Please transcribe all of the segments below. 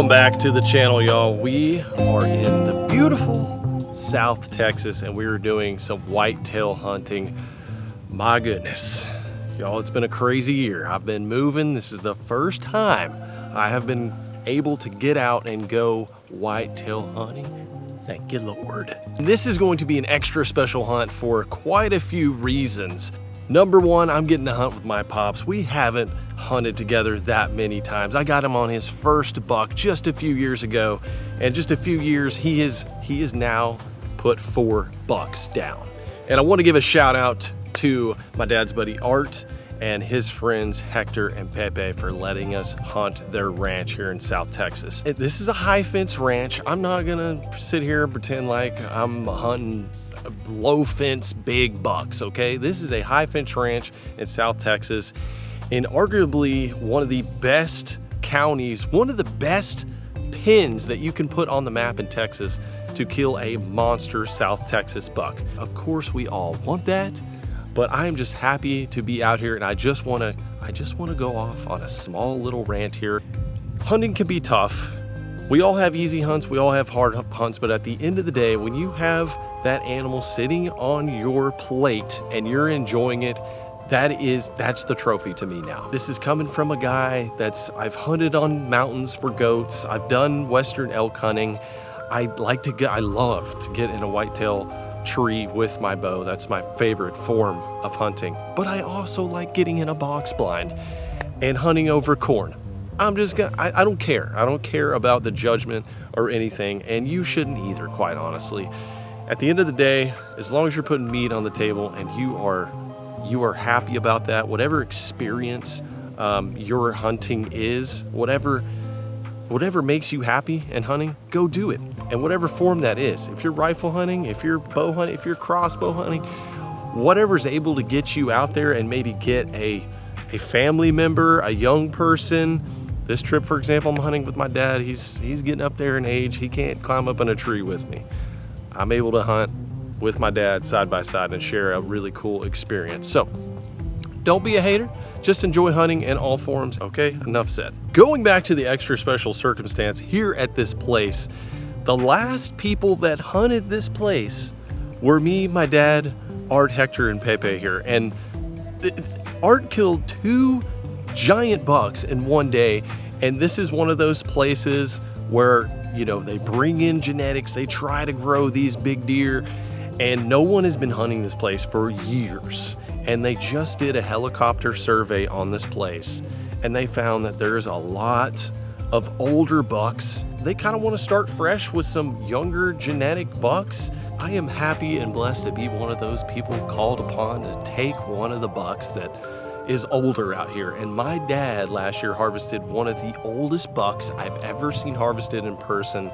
Welcome back to the channel, y'all. We are in the beautiful South Texas and we are doing some whitetail hunting. My goodness, y'all, it's been a crazy year. I've been moving. This is the first time I have been able to get out and go whitetail hunting. Thank you, Lord. This is going to be an extra special hunt for quite a few reasons. Number one, I'm getting to hunt with my pops. We haven't hunted together that many times. I got him on his first buck just a few years ago, and just a few years he has now put 4 bucks down. And I want to give a shout out to my dad's buddy Art and his friends Hector and Pepe for letting us hunt their ranch here in South Texas. This is a high fence ranch. I'm not gonna sit here and pretend like I'm hunting low fence big bucks, okay? This is a high fence ranch in South Texas, in arguably one of the best counties, one of the best pins that you can put on the map in Texas to kill a monster South Texas buck. Of course we all want that, but I'm just happy to be out here, and I just want to go off on a small little rant here. Hunting can be tough. We all have easy hunts, we all have hard hunts, but at the end of the day, when you have that animal sitting on your plate and you're enjoying it, that's the trophy to me now. This is coming from a guy I've hunted on mountains for goats. I've done Western elk hunting. I love to get in a whitetail tree with my bow. That's my favorite form of hunting. But I also like getting in a box blind and hunting over corn. I don't care. I don't care about the judgment or anything, and you shouldn't either, quite honestly. At the end of the day, as long as you're putting meat on the table and you are happy about that, whatever experience your hunting is, whatever makes you happy in hunting, go do it. And whatever form that is, if you're rifle hunting, if you're bow hunting, if you're crossbow hunting, whatever's able to get you out there and maybe get a family member, a young person. This trip, for example, I'm hunting with my dad. He's getting up there in age. He can't climb up in a tree with me. I'm able to hunt with my dad side by side and share a really cool experience. So don't be a hater, just enjoy hunting in all forms, okay? Enough said. Going back to the extra special circumstance here at this place, the last people that hunted this place were me, my dad, Art, Hector, and Pepe here. And Art killed 2 giant bucks in one day, and this is one of those places where, you know, they bring in genetics, they try to grow these big deer, and no one has been hunting this place for years. And they just did a helicopter survey on this place, and they found that there's a lot of older bucks. They kind of want to start fresh with some younger genetic bucks. I am happy and blessed to be one of those people called upon to take one of the bucks that is older out here. And my dad last year harvested one of the oldest bucks I've ever seen harvested in person,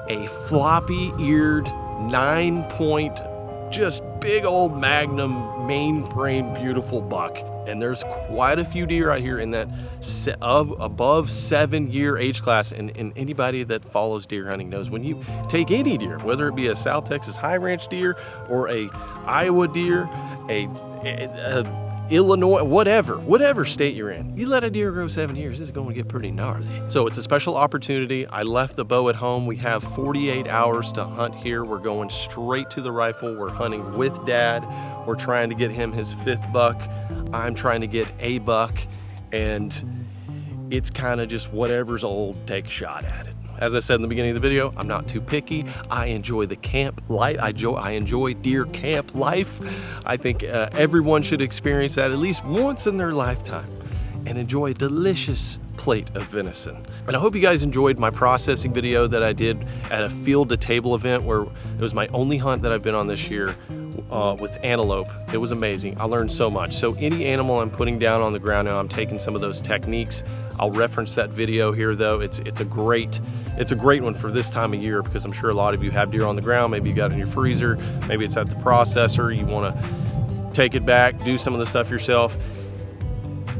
a floppy-eared 9-point, just big old magnum mainframe beautiful buck. And there's quite a few deer out here in that above 7-year age class, and anybody that follows deer hunting knows when you take any deer, whether it be a South Texas high ranch deer or a Iowa deer, a Illinois, whatever state you're in, you let a deer grow 7 years, it's going to get pretty gnarly. So it's a special opportunity. I left the bow at home. We have 48 hours to hunt here. We're going straight to the rifle. We're hunting with Dad. We're trying to get him his 5th buck. I'm trying to get a buck, and it's kind of just whatever's old, take a shot at it. As I said in the beginning of the video, I'm not too picky. I enjoy the camp life. I enjoy deer camp life. I think everyone should experience that at least once in their lifetime and enjoy a delicious plate of venison. And I hope you guys enjoyed my processing video that I did at a field to table event, where it was my only hunt that I've been on this year with antelope. It was amazing. I learned so much. So any animal I'm putting down on the ground now, I'm taking some of those techniques. I'll reference that video here though. It's a great one for this time of year, because I'm sure a lot of you have deer on the ground. Maybe you got it in your freezer, maybe it's at the processor, you want to take it back, do some of the stuff yourself.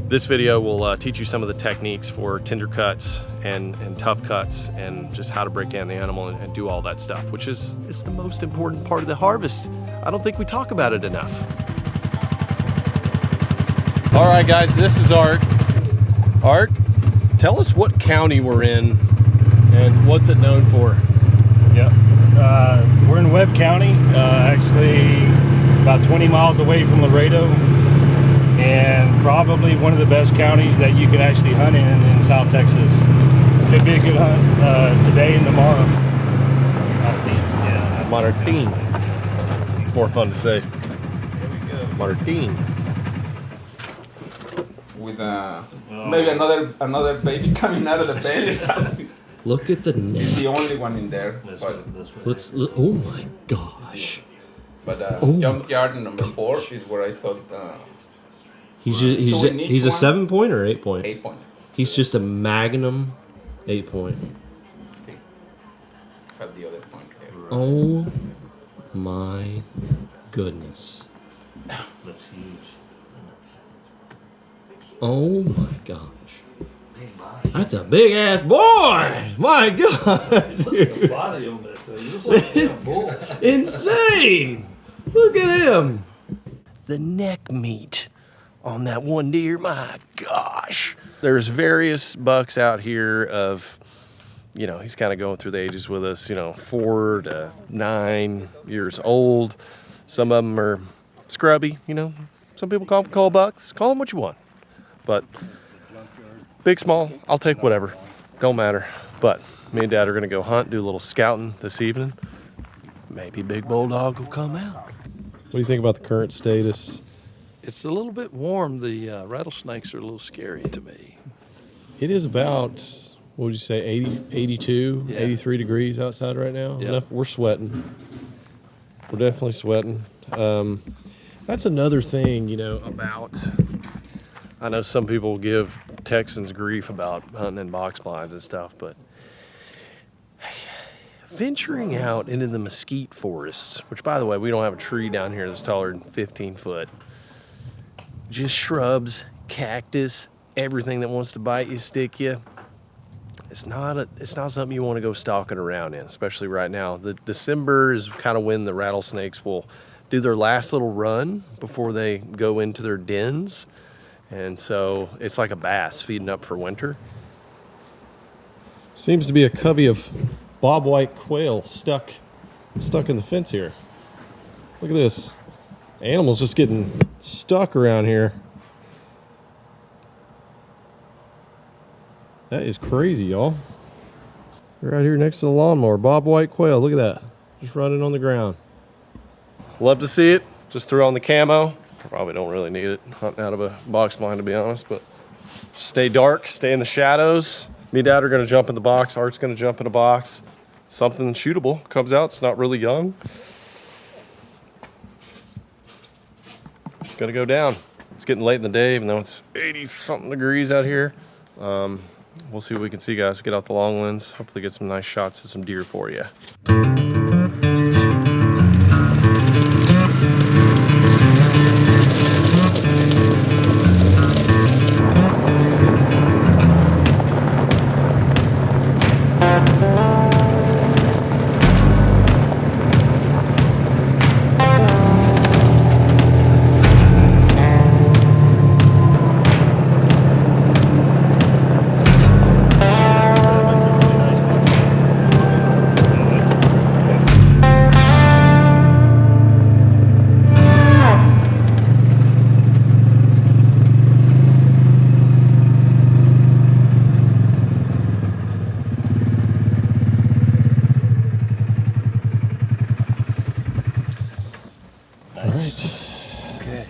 This video will teach you some of the techniques for tender cuts and tough cuts, and just how to break down the animal and do all that stuff, which is the most important part of the harvest. I don't think we talk about it enough. All right, guys, this is Art. Art, tell us what county we're in And what's it known for? Yep. We're in Webb County, actually about 20 miles away from Laredo, and probably one of the best counties that you can actually hunt in South Texas. Should be a good hunt today and tomorrow. Yeah, Martin. It's more fun to say. There we go. Martin. With maybe another baby coming out of the belly or something. Look at the neck. The only one in there. Let's look. Oh my gosh. But junkyard number 4 is where I saw the. He's a 7 point or 8 point? 8 point. He's just a Magnum 8 point. See, have the other point here. Oh my goodness. That's huge. Oh my gosh. That's a big ass boy! My God! Dude. Body on that thing. Looks like a bull. Insane! Look at him! The neck meat on that one deer, my gosh. There's various bucks out here of, you know, he's kind of going through the ages with us, you know, 4 to 9 years old. Some of them are scrubby, you know. Some people call them cull bucks. Call them what you want. But big, small, I'll take whatever. Don't matter. But me and Dad are gonna go hunt, do a little scouting this evening. Maybe Big Bulldog will come out. What do you think about the current status? It's a little bit warm. The rattlesnakes are a little scary to me. It is about, what would you say, 80, 82, Yeah. 83 degrees outside right now. Yeah. We're sweating. We're definitely sweating. That's another thing, you know, about, I know some people give Texans grief about hunting in box blinds and stuff, but venturing out into the mesquite forests, which, by the way, we don't have a tree down here that's taller than 15 foot. Just shrubs, cactus, everything that wants to bite you, stick you. It's not something you want to go stalking around in, especially right now. The December is kind of when the rattlesnakes will do their last little run before they go into their dens. And so it's like a bass feeding up for winter. Seems to be a covey of bobwhite quail stuck in the fence here. Look at this. Animals just getting stuck around here. That is crazy, y'all. They're right here next to the lawnmower. Bobwhite quail, look at that. Just running on the ground. Love to see it. Just threw on the camo. Probably don't really need it hunting out of a box blind, to be honest, but stay dark, stay in the shadows. Me and Dad are gonna jump in the box. Art's gonna jump in a box. Something shootable comes out. It's not really young. It's gonna go down. It's getting late in the day, even though it's 80 something degrees out here. We'll see what we can see, guys. Get out the long lens. Hopefully get some nice shots of some deer for you.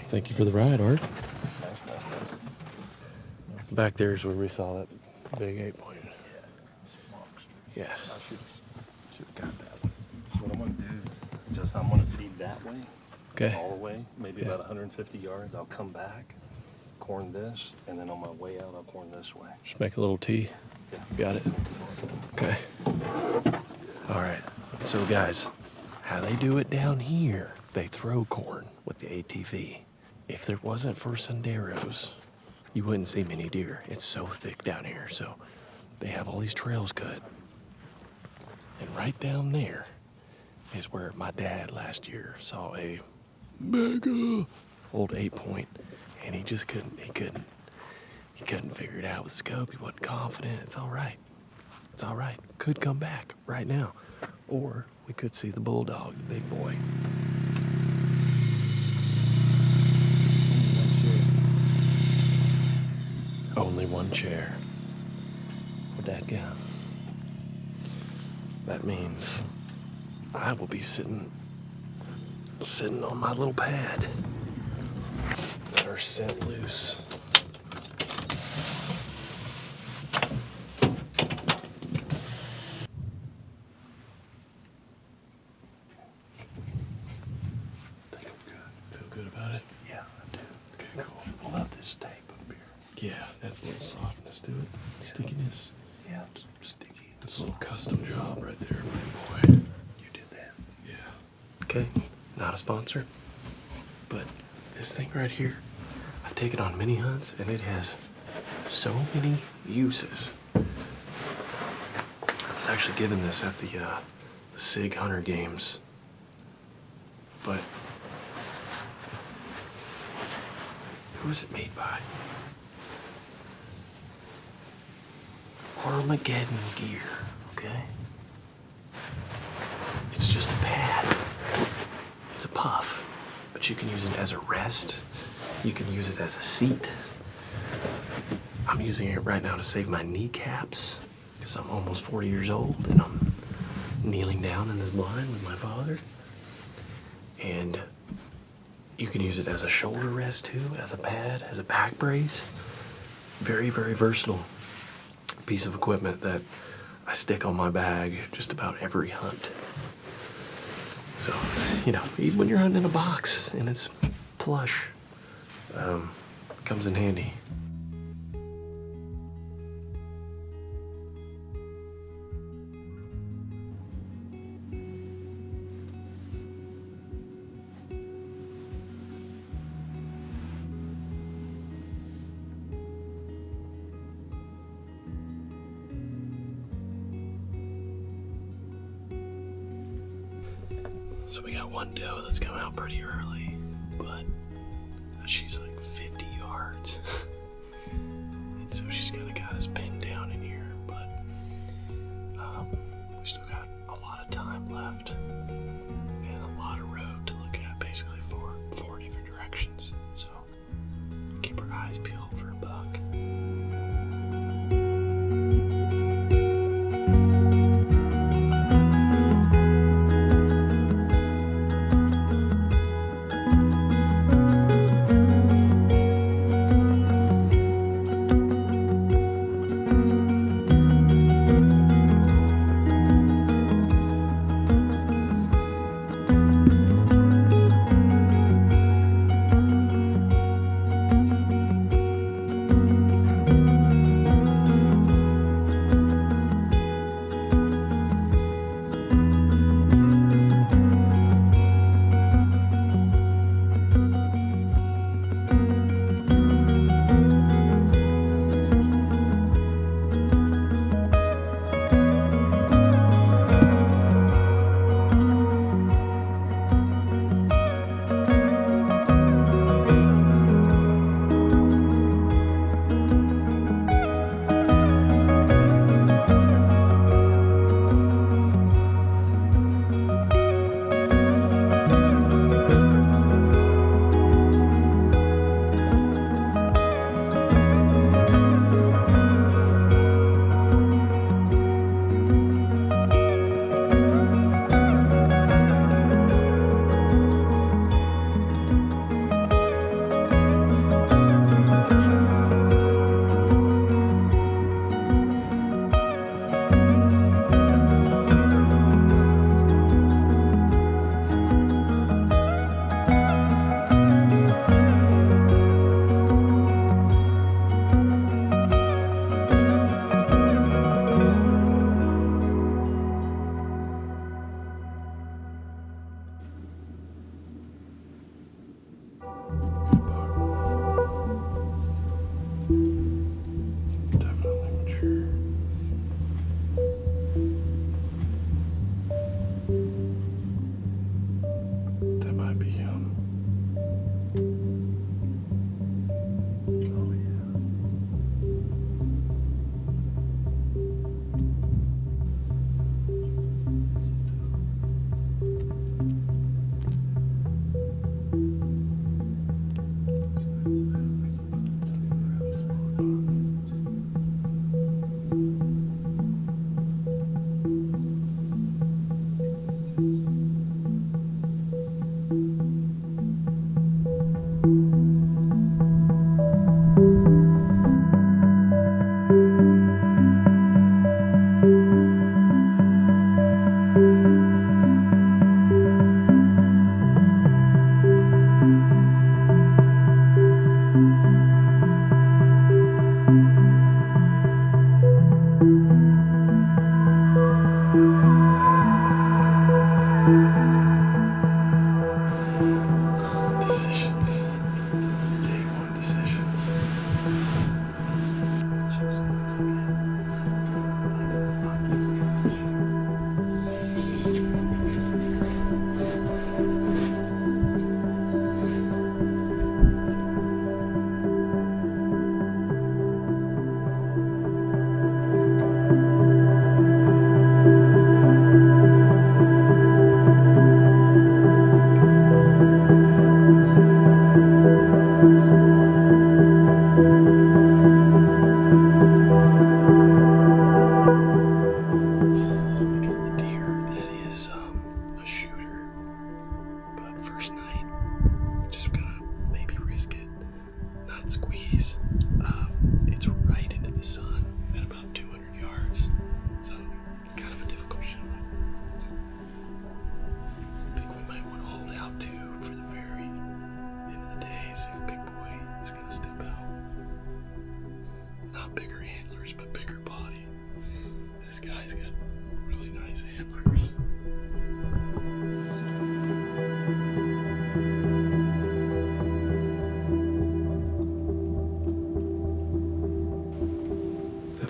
Thank you for the ride, Art. Nice. Back there is where we saw that big 8 point. Yeah. I should have got that one. So what I'm going to do, I'm going to feed that way. Okay. All the way, maybe about 150 yards. I'll come back, corn this, and then on my way out, I'll corn this way. Just make a little T. Yeah. Got it. Okay. All right. So, guys, how they do it down here, they throw corn with the ATV. If there wasn't for senderos, you wouldn't see many deer. It's so thick down here. So they have all these trails cut. And right down there is where my dad last year saw a mega old 8 point, and he just couldn't figure it out with scope. He wasn't confident. It's all right. It's all right. Could come back right now. Or we could see the bulldog, the big boy. Only one chair. Where'd that go? That means I will be sitting on my little pad that are set loose. Think I'm good. Feel good about it? Yeah, I do. Okay, cool. Pull out this tape up here. Yeah, that's a little softness to it. Stickiness. Yeah, it's sticky. It's a little custom job right there, my boy. You did that. Yeah. Okay, not a sponsor, but this thing right here, I've taken on many hunts and it has so many uses. I was actually given this at the SIG Hunter Games, but who is it made by? Armageddon Gear, okay? It's just a pad. It's a puff, but you can use it as a rest. You can use it as a seat. I'm using it right now to save my kneecaps because I'm almost 40 years old and I'm kneeling down in this blind with my father. And you can use it as a shoulder rest too, as a pad, as a back brace. Very, very versatile piece of equipment that I stick on my bag just about every hunt. So, you know, even when you're hunting in a box and it's plush, comes in handy. So we got one doe that's come out pretty early, but she's like 50 yards. And so she's kind of got us pinned down in here, but we still got a lot of time left and a lot of road to look at, basically four different directions. So keep our eyes peeled for a buck.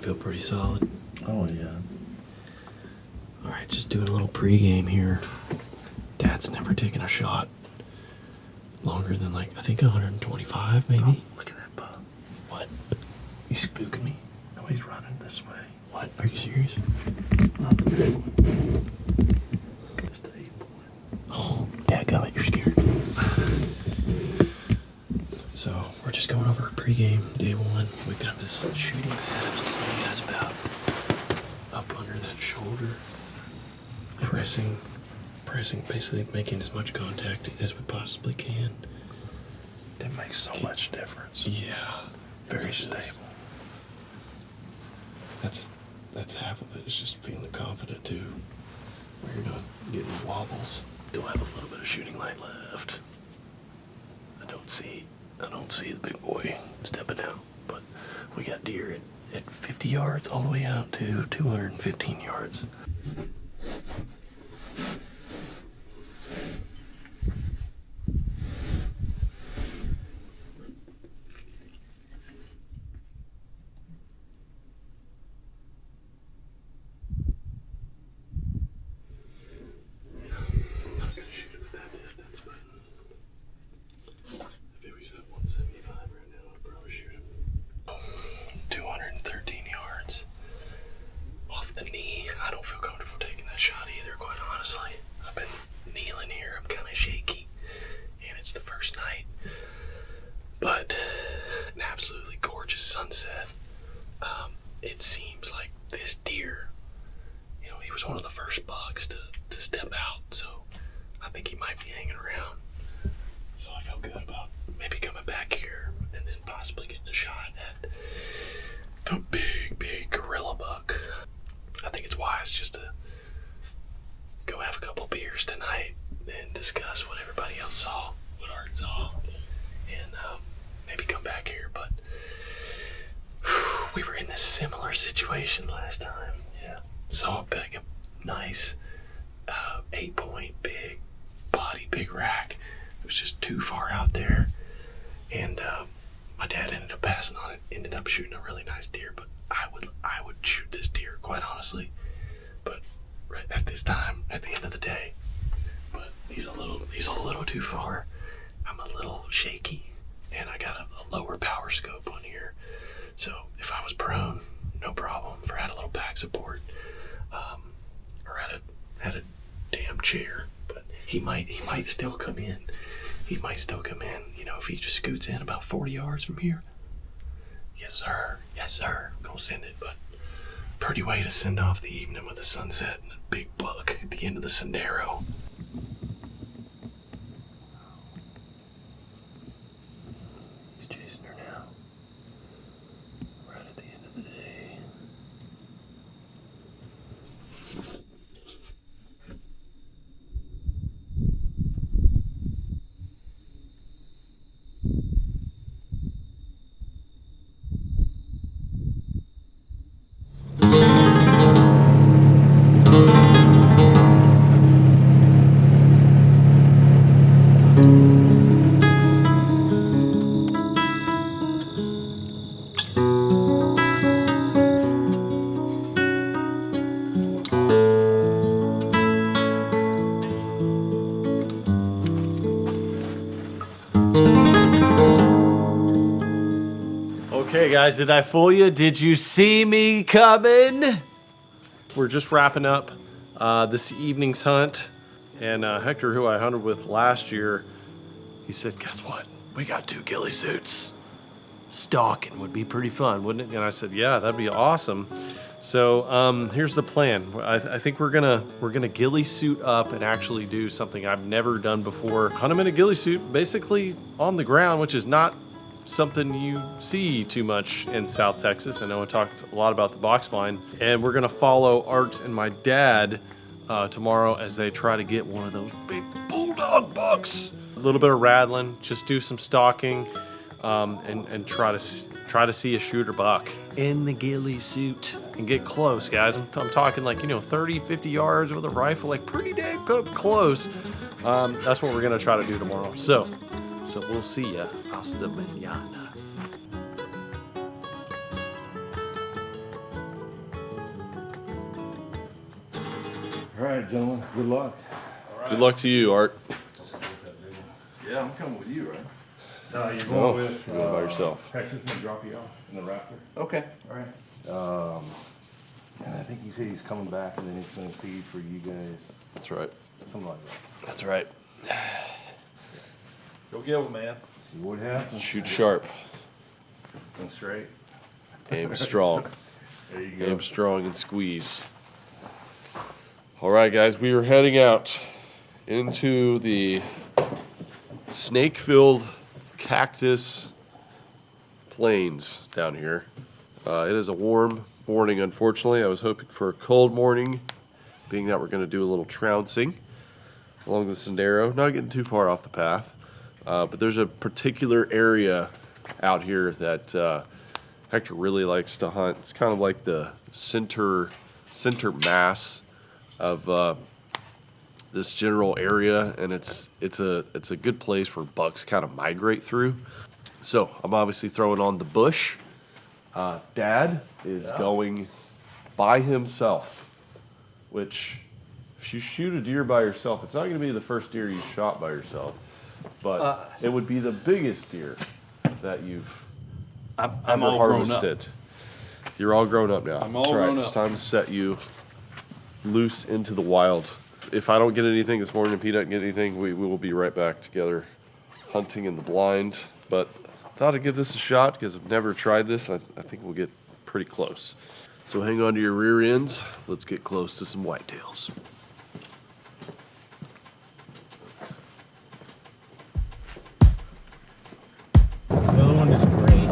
Feel pretty solid. Oh yeah. All right, just doing a little pregame here. Dad's never taken a shot longer than like, I think 125 maybe. Oh, look at that buck. What? You spooking me? No, he's running this way. What? Are you serious? Not the big one. Just the 8-point. Oh, dadgummit, you're scared. So we're just going over pregame, day one. We've got this shooting pad I was telling you guys about up under that shoulder. Pressing, basically making as much contact as we possibly can. That makes so much difference. Yeah, Very stable. That's half of it. It's just feeling confident too, where you're not getting wobbles. Do I have a little bit of shooting light left? I don't see the big boy stepping out, but we got deer at 50 yards all the way out to 215 yards. But an absolutely gorgeous sunset. It seems like this deer, you know, he was one of the first bucks to step out, so I think he might be hanging around. So I felt good about maybe coming back here and then possibly getting a shot at the big gorilla buck. I think it's wise just to go have a couple beers tonight and discuss what everybody else saw, what Art saw, and maybe come back here. But we were in this similar situation last time. Yeah, saw a big, nice 8-point, big body, big rack. It was just too far out there, and my dad ended up passing on it. Ended up shooting a really nice deer. But I would shoot this deer, quite honestly. But right at this time, at the end of the day, but he's a little too far. I'm a little shaky, and I got a lower power scope on here. So if I was prone, no problem. If I had a little back support, or had a damn chair, but he might still come in. He might still come in. You know, if he just scoots in about 40 yards from here. Yes, sir. Yes, sir. I'm gonna send it, but pretty way to send off the evening with a sunset and a big buck at the end of the Sendero. Okay, guys, did I fool you? Did you see me coming? We're just wrapping up this evening's hunt, and Hector, who I hunted with last year, he said, guess what? We got 2 ghillie suits. Stalking would be pretty fun, wouldn't it? And I said, yeah, that'd be awesome. So here's the plan. I think we're gonna ghillie suit up and actually do something I've never done before. Hunt them in a ghillie suit, basically on the ground, which is not something you see too much in South Texas. I know I talked a lot about the box blind, and we're gonna follow Art and my dad tomorrow as they try to get one of those big bulldog bucks. A little bit of rattling, just do some stalking, and try to see a shooter buck in the ghillie suit and get close, guys. I'm talking like, 30, 50 yards with a rifle, like pretty damn close. That's what we're gonna try to do tomorrow. So we'll see ya. Hasta mañana. All right, gentlemen, good luck. Good luck to you, Art. Yeah, I'm coming with you, right? You're going No, with you're going by yourself. Hector's gonna drop you off in the Raptor. Okay. All right. And I think he said he's coming back and then he's gonna feed for you guys. That's right. Something like that. That's right. Go get it, man. See what happens. Shoot sharp. And straight. Aim strong. There you go. Aim strong and squeeze. All right, guys, we are heading out into the snake-filled cactus plains down here. It is a warm morning, unfortunately. I was hoping for a cold morning, being that we're going to do a little trouncing along the Sendero. Not getting too far off the path, but there's a particular area out here that Hector really likes to hunt. It's kind of like the center mass of this general area, and it's a good place where bucks kind of migrate through. So I'm obviously throwing on the bush. Dad is going by himself, which if you shoot a deer by yourself, it's not going to be the first deer you shot by yourself, but it would be the biggest deer that you've I'm ever all grown up. harvested. You're all grown up now. I'm all That's right. grown It's up. time to set you loose into the wild. If I don't get anything this morning, if he doesn't get anything, we will be right back together hunting in the blind. But I thought I'd give this a shot because I've never tried this. I think we'll get pretty close. So hang on to your rear ends. Let's get close to some whitetails. The other one is great.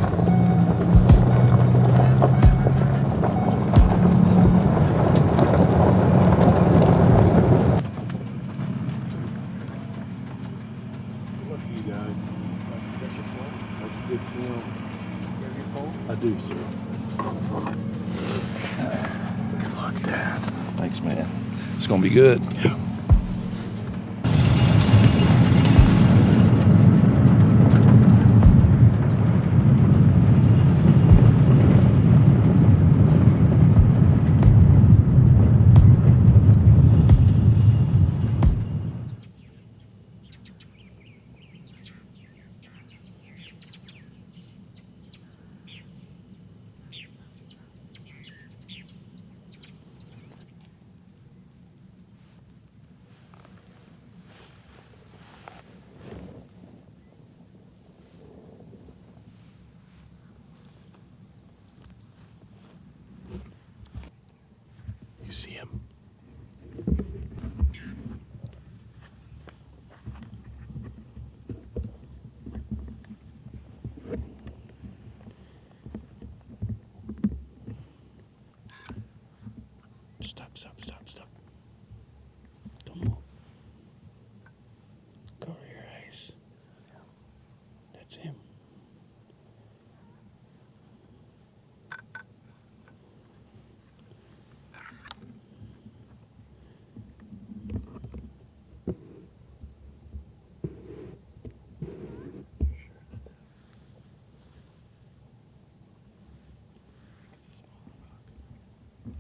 Look at you guys. That's a good film. I do, sir. Good luck, Dad. Thanks, man. It's gonna be good. Yeah. You see him? Stop. Don't move. Cover your eyes. That's him.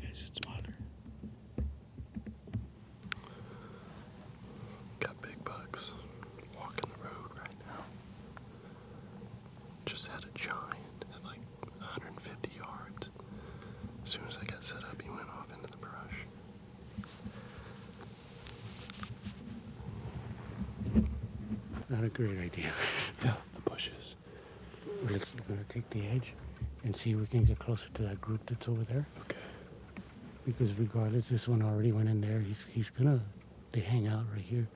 Yes, it's smaller. Got big bucks walking the road right now. a great idea. Yeah, the bushes. We're gonna take the edge and see if we can get closer to that group that's over there. Okay. Because regardless, this one already went in there. They hang out right here.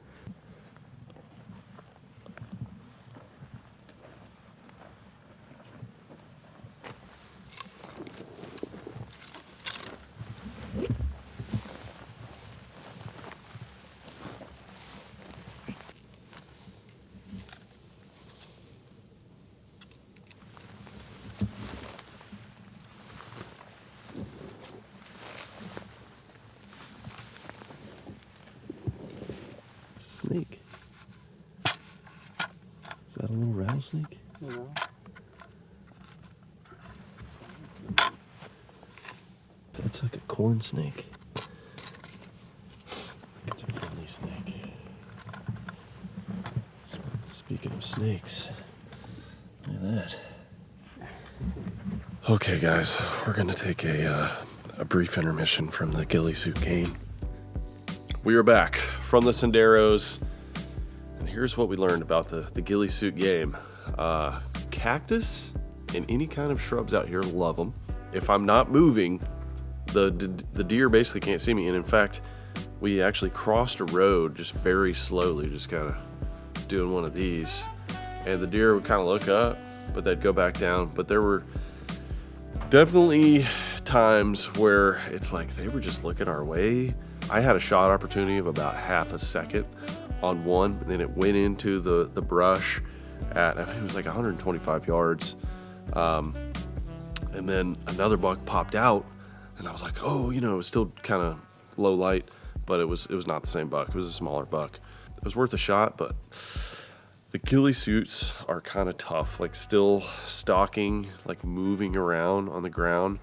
Snake. Is that a little rattlesnake? No. That's like a corn snake. It's a friendly snake. Speaking of snakes, look at that. Okay, guys, we're gonna take a brief intermission from the ghillie suit game. We are back from the Senderos, and here's what we learned about the ghillie suit game. Cactus and any kind of shrubs out here, love them. If I'm not moving, the deer basically can't see me. And in fact, we actually crossed a road just very slowly, just kind of doing one of these, and the deer would kind of look up, but they'd go back down. But there were definitely times where it's like they were just looking our way. I had a shot opportunity of about half a second on one, and then it went into the brush at, I think it was like 125 yards. And then another buck popped out, and I was like, oh, you know, it was still kind of low light, but it was not the same buck. It was a smaller buck. It was worth a shot, but the ghillie suits are kind of tough, like still stalking, like moving around on the ground.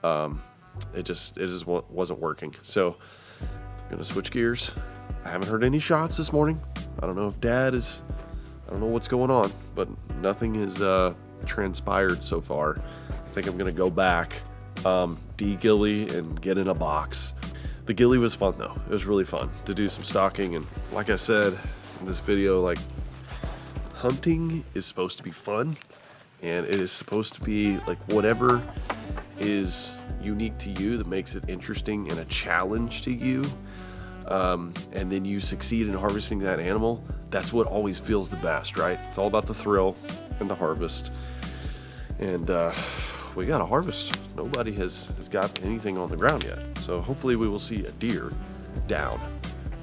It just wasn't working. So I'm gonna switch gears. I haven't heard any shots this morning. I don't know if Dad is, I don't know what's going on, but nothing has transpired so far. I think I'm gonna go back, de-ghillie and get in a box. The ghillie was fun though. It was really fun to do some stalking, and like I said in this video, like, hunting is supposed to be fun, and it is supposed to be like whatever is unique to you that makes it interesting and a challenge to you, and then you succeed in harvesting that animal. That's what always feels the best, right? It's all about the thrill and the harvest, and we got a harvest. Nobody has got anything on the ground yet, so hopefully we will see a deer down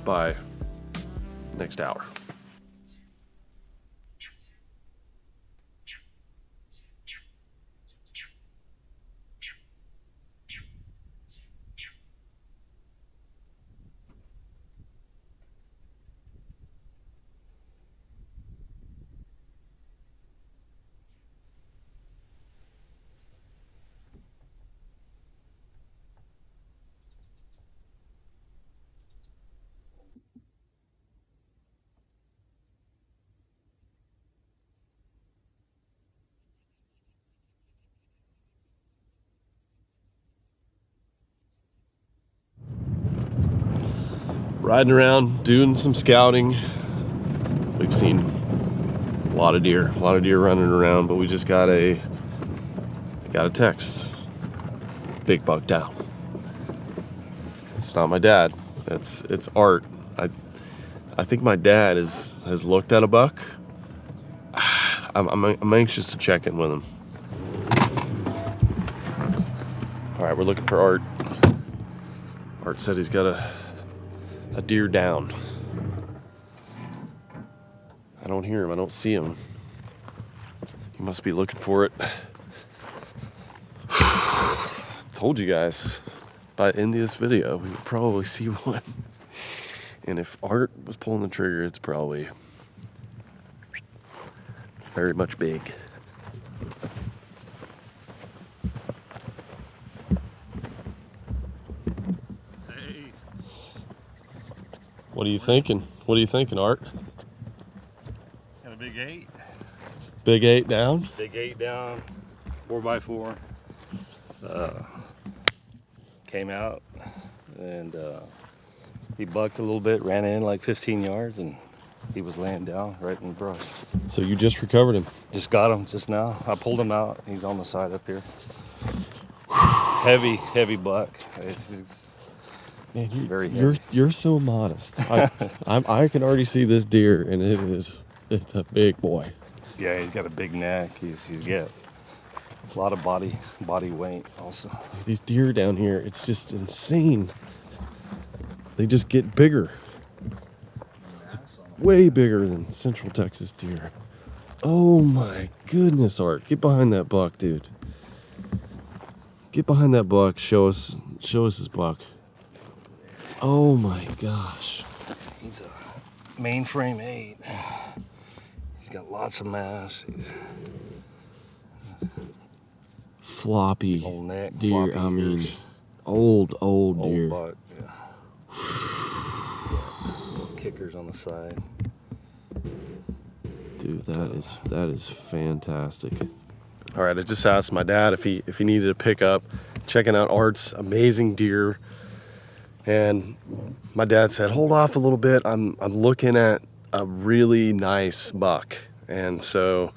by next hour. Riding around, doing some scouting. We've seen a lot of deer running around, but we just got a text. Big buck down. It's not my dad. It's Art. I think my dad has looked at a buck. I'm anxious to check in with him. All right, we're looking for Art. Art said he's got a deer down. I don't hear him. I don't see him. He must be looking for it. Told you guys, by the end of this video, we would probably see one. And if Art was pulling the trigger, it's probably very much big. What are you thinking? What are you thinking, Art? Got a big 8. Big 8 down? Big 8 down, 4x4. Came out and he bucked a little bit, ran in like 15 yards, and He was laying down right in the brush. So you just recovered him? Just got him just now. I pulled him out. He's on the side up here. Heavy buck. Man, Very heavy. you're so modest. I can already see this deer, and it's a big boy. Yeah, he's got a big neck. He's got a lot of body weight also. These deer down here, it's just insane. They just get bigger. Way bigger than Central Texas deer. Oh my goodness, Art. Get behind that buck, dude. Get behind that buck. Show us his buck. Oh my gosh. He's a mainframe 8. He's got lots of mass. Floppy Old neck, deer. floppy I mean, ears. old deer. Old buck, yeah. Little kickers on the side. Dude, that is fantastic. All right, I just asked my dad if he needed a pickup, checking out Art's amazing deer, and my dad said, "Hold off a little bit. I'm looking at a really nice buck," and so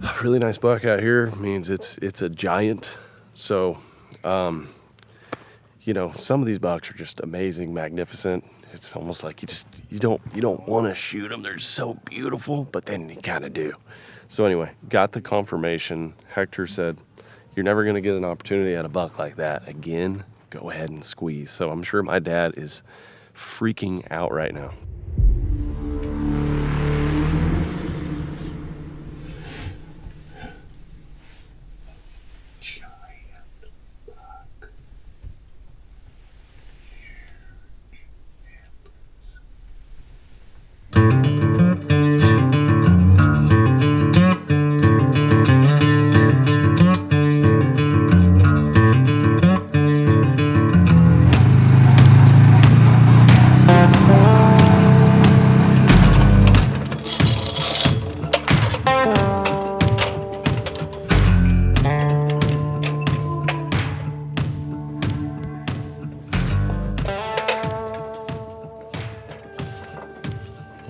a really nice buck out here means it's a giant. So, you know, some of these bucks are just amazing, magnificent. It's almost like you don't want to shoot them. They're so beautiful, but then you kind of do. So anyway, got the confirmation. Hector said, "You're never going to get an opportunity at a buck like that again. Go ahead and squeeze." So I'm sure my dad is freaking out right now.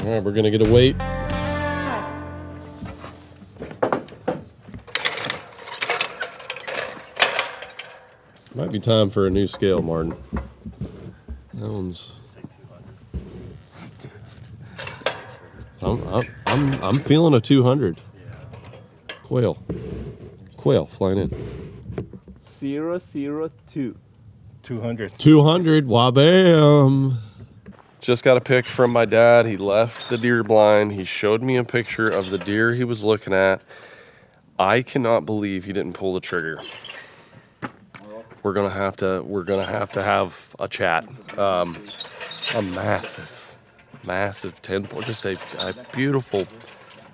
All right, we're gonna get a weight. Might be time for a new scale, Martin. That one's. I'm feeling a 200. Quail flying in. 002. 200. 200, wabam. Just got a pic from my dad. He left the deer blind. He showed me a picture of the deer he was looking at. I cannot believe he didn't pull the trigger. We're gonna have to have a chat. A massive 10 point, just a beautiful,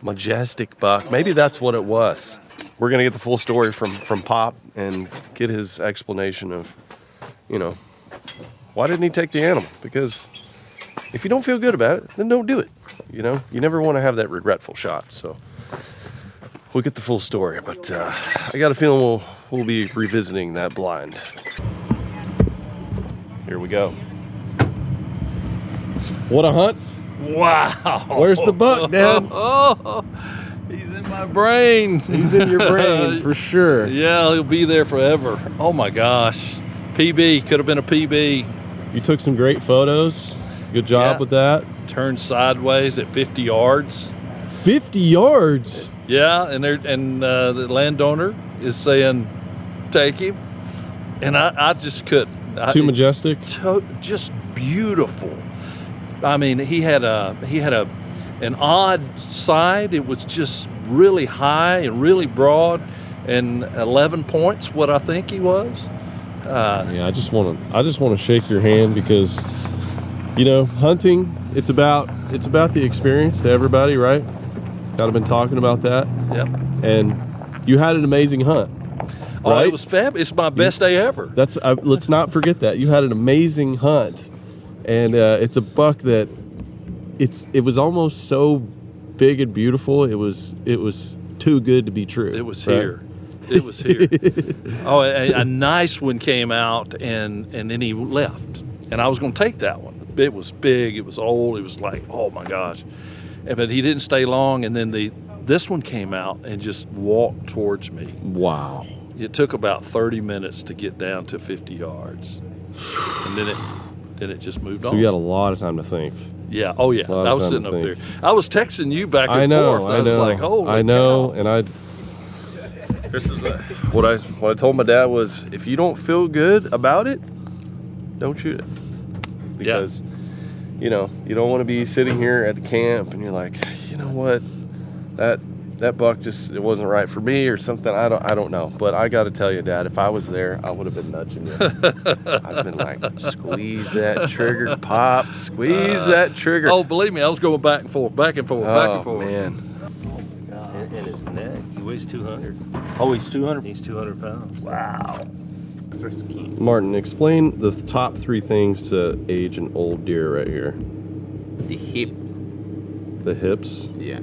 majestic buck. Maybe that's what it was. We're gonna get the full story from Pop and get his explanation of, you know, why didn't he take the animal? Because if you don't feel good about it, then don't do it. You know, you never want to have that regretful shot. So we'll get the full story, but I got a feeling we'll be revisiting that blind. Here we go. What a hunt! Wow. Where's the buck, Dad? Oh, he's in my brain. He's in your brain for sure. Yeah, he'll be there forever. Oh my gosh. PB, could have been a PB. You took some great photos. Good job Yeah. with that. Turned sideways at 50 yards. 50 yards. Yeah, and the landowner is saying, take him. And I just couldn't. Too majestic. Just beautiful. I mean, he had an odd side. It was just really high and really broad, and 11 points. What I think he was. Yeah, I just want to shake your hand because, you know, hunting. It's about the experience to everybody, right? Kind of been talking about that. Yep. And you had an amazing hunt. Oh, right? it was fab. It's my best day ever. That's let's not forget that you had an amazing hunt, and it's a buck that it was almost so big and beautiful. It was too good to be true. It was right? here. It was here. Oh, a nice one came out, and then he left, and I was going to take that one. was big, it was old, it was like, oh my gosh. But he didn't stay long, and then this one came out and just walked towards me. Wow. It took about 30 minutes to get down to 50 yards. And then it just moved on. So you had a lot of time to think. Yeah, oh yeah. I was sitting up there. I was texting you back and forth. I was like, holy I know, cow. and this is what I told my dad was, if you don't feel good about it, don't shoot it. Because you know, you don't want to be sitting here at the camp and you're like, you know what, that buck just, it wasn't right for me or something. I don't know. But I got to tell you, Dad, if I was there, I would have been nudging you. I've been like, squeeze that trigger, pop, squeeze that trigger. Oh, believe me, I was going back and forth, back and forth, back and forth. Man. And his neck, he weighs 200. Oh, he's 200. He's 200 pounds. Wow. Extra skin. Martin, explain the top 3 things to age an old deer right here. The hips, The hips. yeah,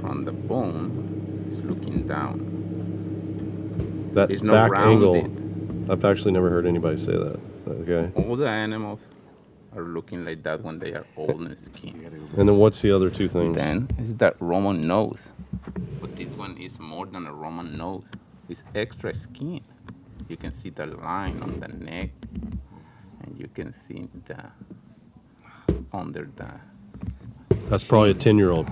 from the bone, is looking down. That There's no back rounded. angle. I've actually never heard anybody say that. Okay. All the animals are looking like that when they are old in skin. And then what's the other 2 things? Then is that Roman nose. But this one is more than a Roman nose. It's extra skin. You can see the line on the neck, and you can see the under the. That's probably a 10-year-old.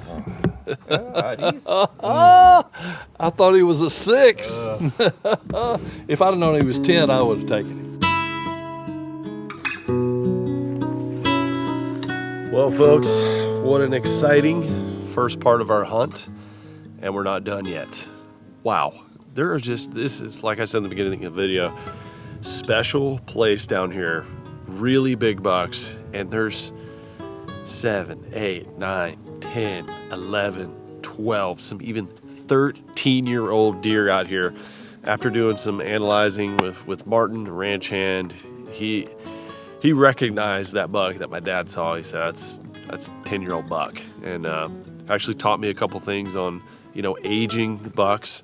I thought he was a 6. If I'd have known he was 10, I would have taken him. Well, folks, what an exciting first part of our hunt, and we're not done yet. Wow. There are just, this is, like I said in the beginning of the video, special place down here, really big bucks, and there's 7, 8, 9, 10, 11, 12, some even 13-year-old deer out here. After doing some analyzing with Martin, the ranch hand, he recognized that buck that my dad saw. He said, that's a 10-year-old buck, and actually taught me a couple things on, you know, aging the bucks.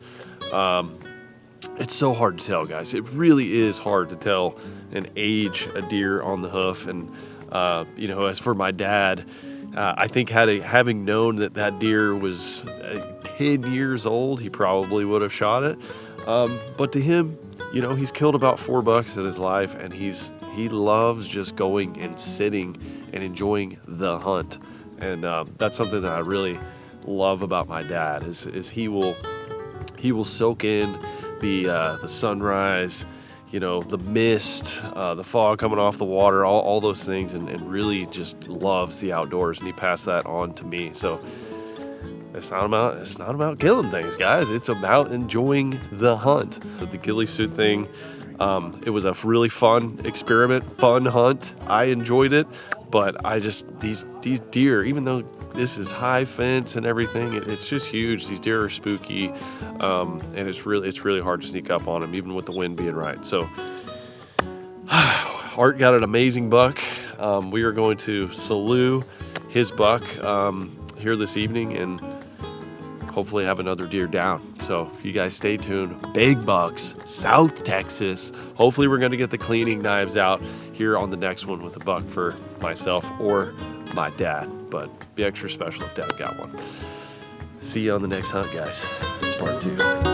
It's so hard to tell, guys. It really is hard to tell and age a deer on the hoof. And you know, as for my dad, I think having known that deer was 10 years old, he probably would have shot it. But to him, you know, he's killed about 4 bucks in his life, and he loves just going and sitting and enjoying the hunt. And that's something that I really love about my dad is he will soak in the sunrise, you know, the mist, the fog coming off the water, all those things, and really just loves the outdoors, and he passed that on to me. So it's not about killing things, guys. It's about enjoying the hunt. The ghillie suit thing, it was a really fun experiment, fun hunt. I enjoyed it, but I just these deer, even though this is high fence and everything, it's just huge. These deer are spooky, and it's really hard to sneak up on them, even with the wind being right. So Art got an amazing buck. We are going to salute his buck here this evening, and hopefully have another deer down. So you guys stay tuned. Big bucks, South Texas. Hopefully we're going to get the cleaning knives out here on the next one with a buck for myself or my dad, but be extra special if Dad got one. See you on the next hunt, guys. Part 2.